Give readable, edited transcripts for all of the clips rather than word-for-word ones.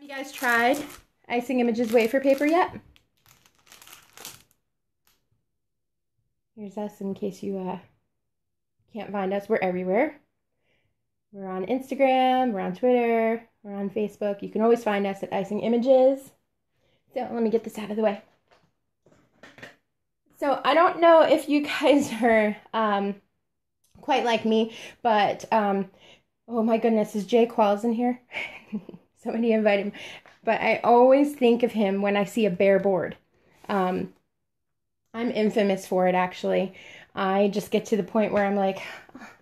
You guys tried IcingImages wafer paper yet? Here's us in case you can't find us. We're everywhere. We're on Instagram, we're on Twitter, we're on Facebook. You can always find us at IcingImages. So let me get this out of the way. So I don't know if you guys are quite like me, but oh my goodness, is Jay Qualls in here? Somebody invited him. But I always think of him when I see a bare board. I'm infamous for it, actually. I just get to the point where I'm like,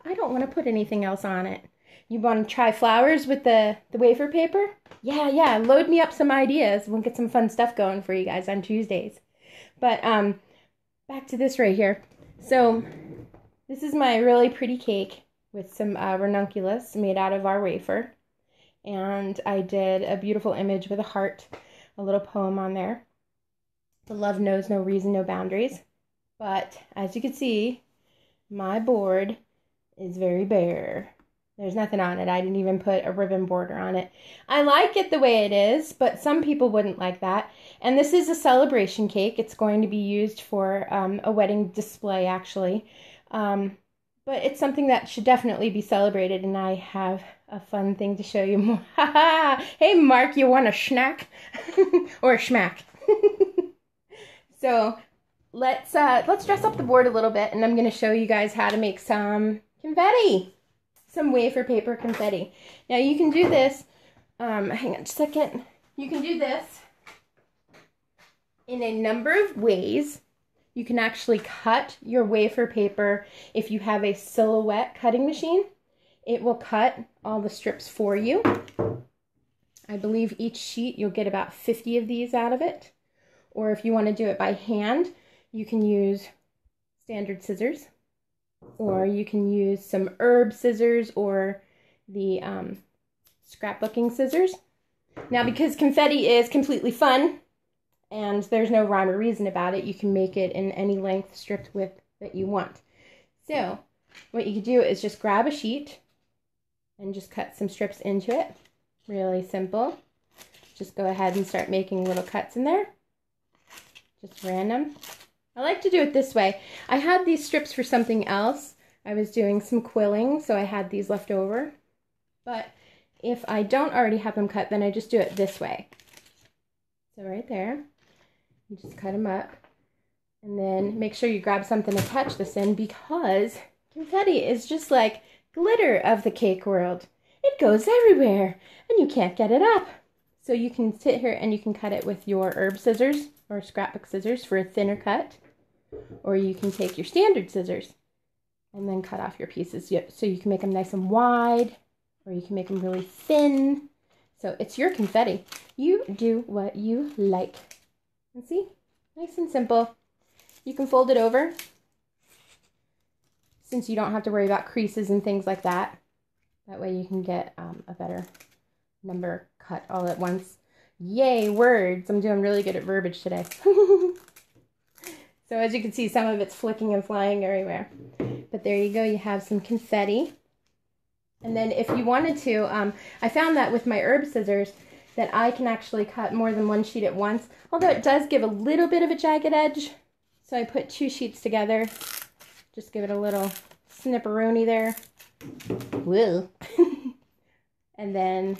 I don't want to put anything else on it. You want to try flowers with the wafer paper? Yeah, load me up some ideas. We'll get some fun stuff going for you guys on Tuesdays. But back to this right here. So this is my really pretty cake with some ranunculus made out of our wafer. And I did a beautiful image with a heart, a little poem on there. The love knows no reason, no boundaries. But as you can see, my board is very bare. There's nothing on it. I didn't even put a ribbon border on it. I like it the way it is, but some people wouldn't like that. And this is a celebration cake. It's going to be used for a wedding display, actually. But it's something that should definitely be celebrated, and I have a fun thing to show you more. Hey, Mark, you want a snack? Or a schmack? So let's dress up the board a little bit, and I'm going to show you guys how to make some confetti. Some wafer paper confetti. Now you can do this, hang on a second. You can do this in a number of ways. You can actually cut your wafer paper if you have a silhouette cutting machine. It will cut all the strips for you. I believe each sheet you'll get about 50 of these out of it. Or if you want to do it by hand, you can use standard scissors. Or you can use some herb scissors or the scrapbooking scissors. Now, because confetti is completely fun and there's no rhyme or reason about it, you can make it in any length, stripped width that you want. So what you can do is just grab a sheet and just cut some strips into it. Really simple. Just go ahead and start making little cuts in there. Just random. I like to do it this way. I had these strips for something else. I was doing some quilling, so I had these left over. But if I don't already have them cut, then I just do it this way. So right there, you just cut them up. And then make sure you grab something to touch this in, because confetti is just like glitter of the cake world. It goes everywhere, and you can't get it up. So you can sit here and you can cut it with your herb scissors or scrapbook scissors for a thinner cut. Or you can take your standard scissors and then cut off your pieces. So you can make them nice and wide, or you can make them really thin. So it's your confetti. You do what you like. And see? Nice and simple. You can fold it over, since you don't have to worry about creases and things like that. That way you can get a better number cut all at once. Yay, words. I'm doing really good at verbiage today. So as you can see, some of it's flicking and flying everywhere. But there you go, you have some confetti. And then if you wanted to, I found that with my herb scissors, that I can actually cut more than one sheet at once. Although it does give a little bit of a jagged edge. So I put 2 sheets together. Just give it a little snipperoni there. Woo. And then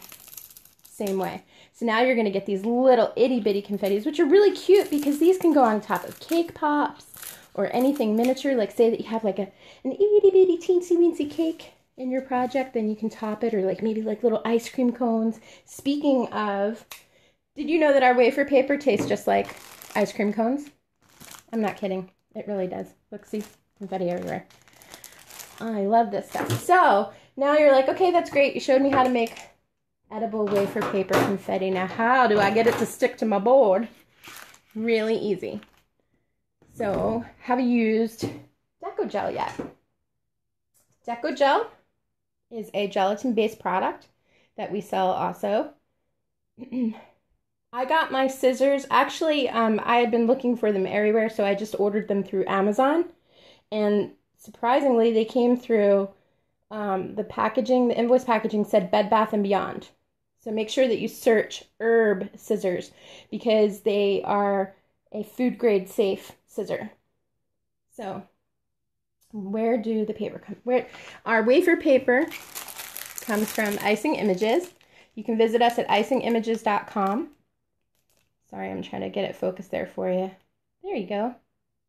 same way. So now you're going to get these little itty bitty confettis, which are really cute because these can go on top of cake pops or anything miniature. Like say that you have like an itty bitty teensy weensy cake in your project, then you can top it, or like maybe like little ice cream cones. Speaking of, did you know that our wafer paper tastes just like ice cream cones? I'm not kidding. It really does. Look, see, confetti everywhere. I love this stuff. So now you're like, okay, that's great. You showed me how to make edible wafer paper confetti. Now, how do I get it to stick to my board? Really easy. So, have you used DECOgel yet? DECOgel is a gelatin-based product that we sell also. I got my scissors. Actually, I had been looking for them everywhere, so I just ordered them through Amazon. And surprisingly, they came through the packaging. The invoice packaging said Bed Bath & Beyond. So make sure that you search herb scissors because they are a food grade safe scissor. So where do the paper come? Our wafer paper comes from IcingImages. You can visit us at IcingImages.com. Sorry, I'm trying to get it focused there for you. There you go.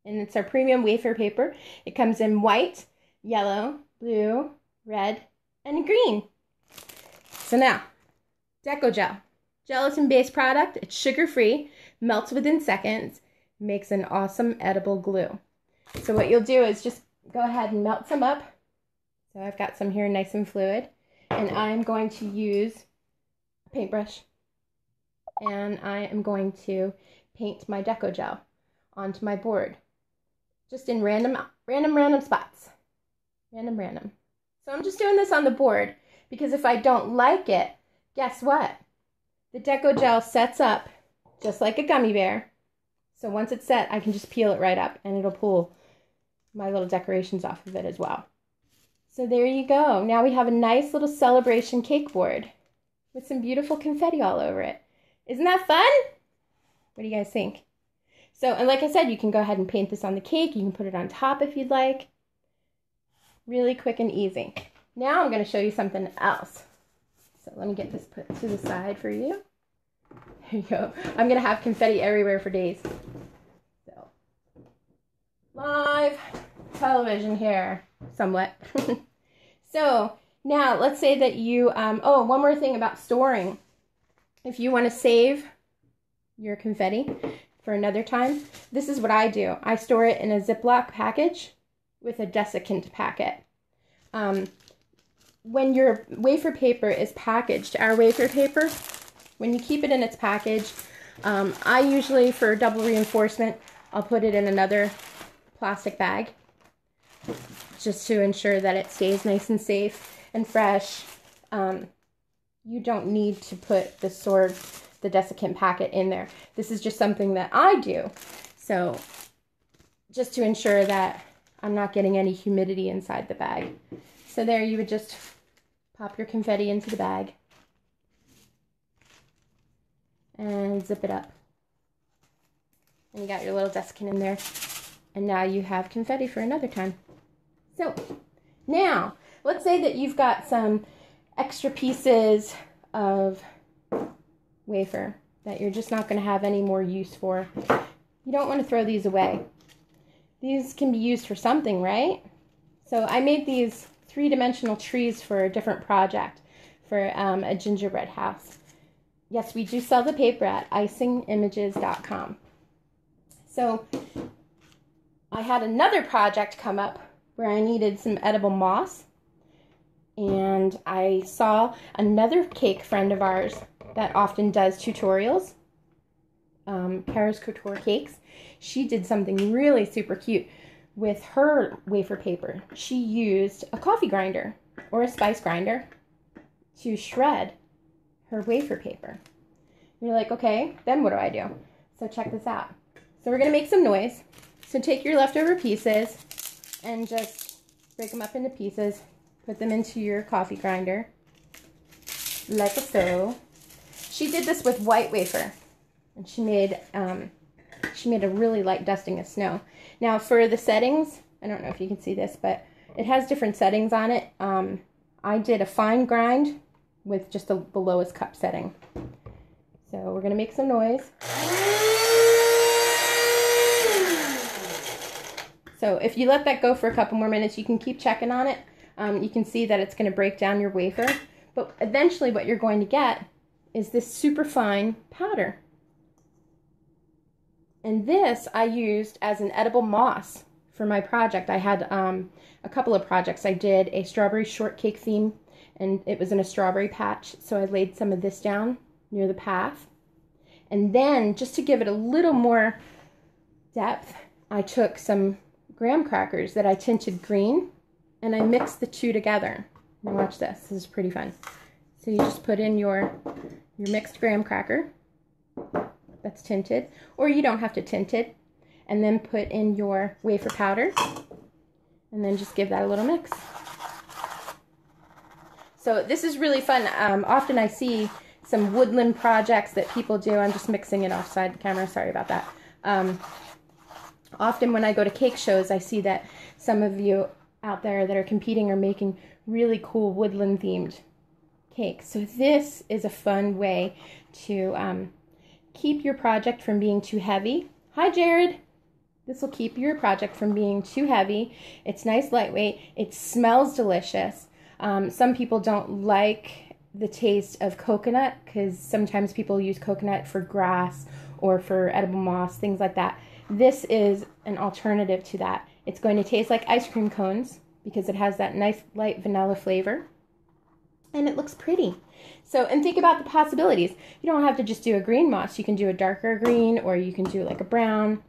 And it's our premium wafer paper. It comes in white, yellow, blue, red, and green. So now, DECOgel. Gelatin-based product. It's sugar-free, melts within seconds, makes an awesome edible glue. So what you'll do is just go ahead and melt some up. So I've got some here nice and fluid. And I'm going to use a paintbrush. And I am going to paint my DECOgel onto my board. Just in random spots. Random. So I'm just doing this on the board because if I don't like it, guess what? The DECOgel sets up just like a gummy bear. So once it's set, I can just peel it right up and it'll pull my little decorations off of it as well. So there you go. Now we have a nice little celebration cake board with some beautiful confetti all over it. Isn't that fun? What do you guys think? So, and like I said, you can go ahead and paint this on the cake. You can put it on top if you'd like. Really quick and easy. Now I'm going to show you something else. So let me get this put to the side for you. There you go. I'm going to have confetti everywhere for days. So, live television here, somewhat. So now let's say that you, oh, one more thing about storing. If you want to save your confetti for another time, this is what I do. I store it in a Ziploc package with a desiccant packet. When your wafer paper is packaged, our wafer paper, when you keep it in its package, I usually, for double reinforcement, I'll put it in another plastic bag just to ensure that it stays nice and safe and fresh. You don't need to put the desiccant packet in there. This is just something that I do. So just to ensure that I'm not getting any humidity inside the bag. So there you would just pop your confetti into the bag and zip it up. And you got your little desiccant in there. And now you have confetti for another time. So now, let's say that you've got some extra pieces of wafer that you're just not going to have any more use for. You don't want to throw these away. These can be used for something, right? So I made these three-dimensional trees for a different project for a gingerbread house. Yes, we do sell the paper at IcingImages.com. So I had another project come up where I needed some edible moss. And I saw another cake friend of ours that often does tutorials, Kara's Couture Cakes. She did something really super cute with her wafer paper. She used a coffee grinder or a spice grinder to shred her wafer paper. And you're like, okay, then what do I do? So check this out. So we're going to make some noise. So take your leftover pieces and just break them up into pieces. Put them into your coffee grinder, like so. She did this with white wafer, and she made a really light dusting of snow. Now for the settings, I don't know if you can see this, but it has different settings on it. I did a fine grind with just the lowest cup setting. So we're gonna make some noise. So if you let that go for a couple more minutes, you can keep checking on it. You can see that it's going to break down your wafer, but eventually what you're going to get is this super fine powder. And this I used as an edible moss for my project. I had a couple of projects. I did a strawberry shortcake theme, and it was in a strawberry patch, so I laid some of this down near the path. And then, just to give it a little more depth, I took some graham crackers that I tinted green, and I mixed the two together. Now watch this. This is pretty fun. So you just put in your mixed graham cracker that's tinted, or you don't have to tint it, and then put in your wafer powder, and then just give that a little mix. So this is really fun. Often I see some woodland projects that people do. I'm just mixing it offside the camera. Sorry about that. Often when I go to cake shows, I see that some of you out there that are competing are making really cool woodland themed cakes. So this is a fun way to keep your project from being too heavy. Hi, Jared. This will keep your project from being too heavy. It's nice, lightweight. It smells delicious. Some people don't like the taste of coconut because sometimes people use coconut for grass or for edible moss, things like that. This is an alternative to that. It's going to taste like ice cream cones because it has that nice light vanilla flavor. And it looks pretty. So, and think about the possibilities. You don't have to just do a green moss. You can do a darker green, or you can do like a brown.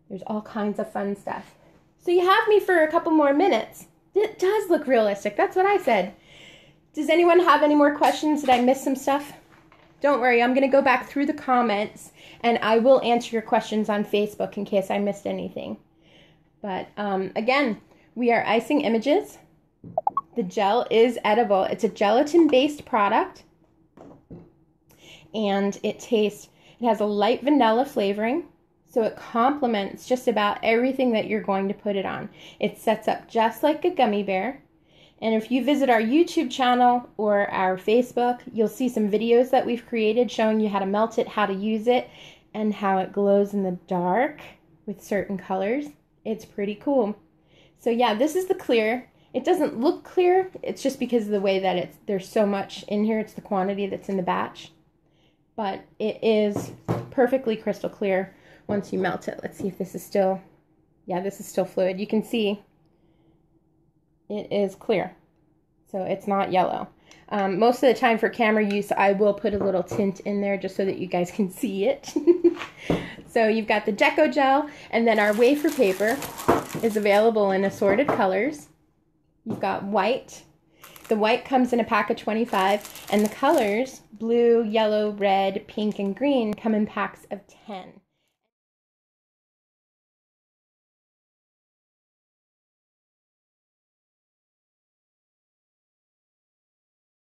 There's all kinds of fun stuff. So you have me for a couple more minutes. It does look realistic. That's what I said. Does anyone have any more questions? Did I miss some stuff? Don't worry, I'm going to go back through the comments and I will answer your questions on Facebook in case I missed anything. But again, we are IcingImages. The gel is edible. It's a gelatin-based product and it has a light vanilla flavoring. So it complements just about everything that you're going to put it on. It sets up just like a gummy bear. And if you visit our YouTube channel or our Facebook, you'll see some videos that we've created showing you how to melt it, how to use it, and how it glows in the dark with certain colors. It's pretty cool. So yeah, this is the clear. It doesn't look clear. It's just because of the way that there's so much in here. It's the quantity that's in the batch. But it is perfectly crystal clear once you melt it. Let's see if this is still, yeah, this is still fluid. You can see it is clear, so it's not yellow. Most of the time for camera use, I will put a little tint in there just so that you guys can see it. So you've got the DECOgel, and then our wafer paper is available in assorted colors. You've got white. The white comes in a pack of 25, and the colors, blue, yellow, red, pink, and green, come in packs of 10.